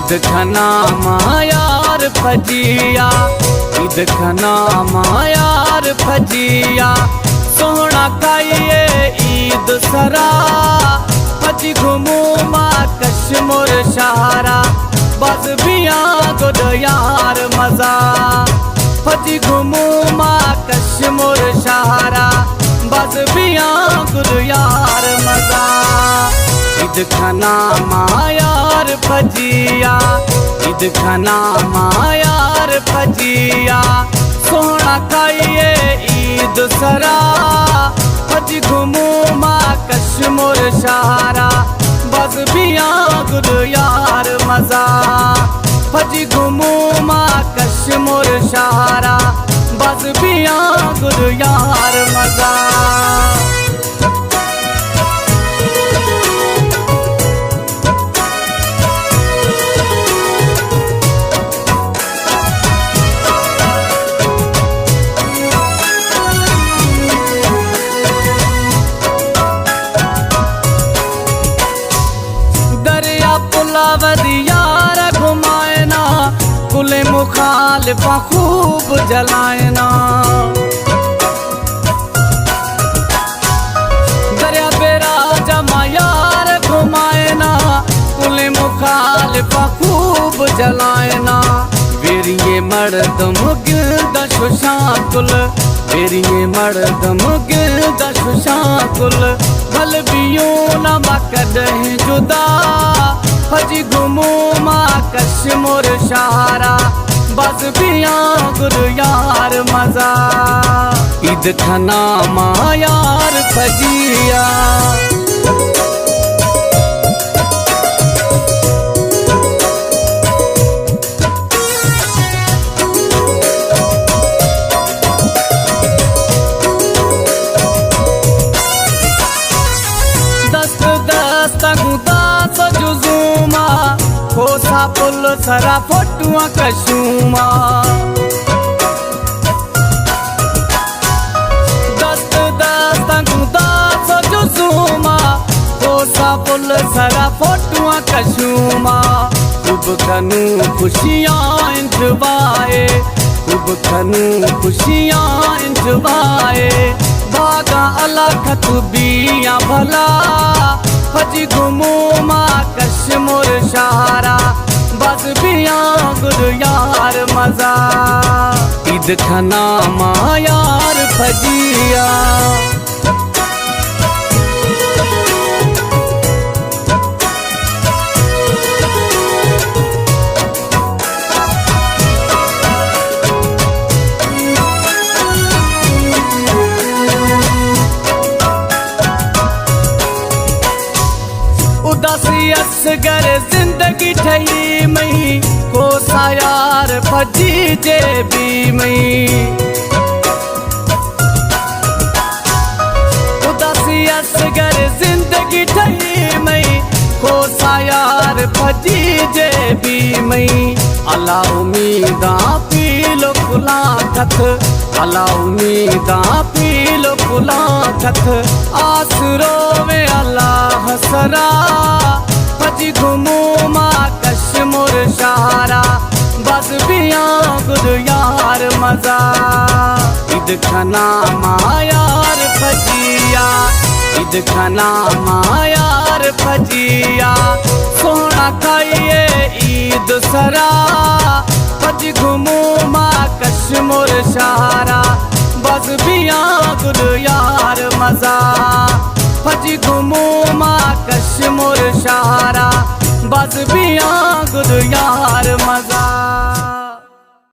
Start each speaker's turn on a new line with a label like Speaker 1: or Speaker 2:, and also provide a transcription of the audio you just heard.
Speaker 1: ईद खाना मायार फजिया, ईद खाना मायार फजिया, सोहना खाइए ईद सरा, फजी घूमू माँ कश्मीर शहरा, बस बिया गुड यार मजा, फजी घूमू माँ कश्मीर शहरा, बस बिया गुड यार मजा। ईद खाना मायार फजिया, ईद खाना मायार फजिया, सोहना खाइए ईद सरा, फजी घूमू माँ कश्मीर शहरा, बस बिया गुड यार मजा, फजी घूमू माँ कश्मीर शहरा, बस बिया गुड यार मजा। यार घुमाएना कुले मुखालिफा खूब जलाएना, दरिया बेरा जमा यार घुमाएना कुले मुखालिफा खूब जलाएना, वेरिये मर्दम गिल्दा शुशाकुल, वेरिये मर्दम गिल्दा शुशाकुल, भल बियो न मकदह जुदा, फजी घूमू माँ कश्मीर शहरा, बस बिया गुड यार मजा। ईद खाना मायार फजिया, दस्त दस्त गुदास जुजुमा, खोसा पुल सरा फोटुआ कशुमा, दस्त दस्त गुदास जुजुमा, खोसा पुल सरा फोटुआ कशुमा, खूब खनू खुशियाँ इंजवाए, खूब खनू खुशियाँ इंजवाए, बागा अलखत बिया भला, फजी घूमू माँ कश्मीर शहरा, बस बिया गुड यार मजा। ईद खाना मायार फजिया, उदासी असगर जिंदगी ठही मई, कोसा यार फजी जे भी मई, उदासी असगर जिंदगी ठही मई, कोसा यार फजी जे भी मई, अला उम्मीदा पीलो खुला कथ, अला उम्मीदा पीलो खुला कथ, आसरो में अल्लाह सरा, फजी घूमू माँ कश्मीर शहरा, बस बिया गुड यार मजा। ईद खाना मायार फजिया, ईद खाना मायार फजिया, सोहना खाइए ईद सरा, फजी घूमू माँ कश्मीर शहरा, बस बिया गुड यार मजा, फजी घूमू माँ कश्मीर शहरा, बस बिया गुड यार मजा।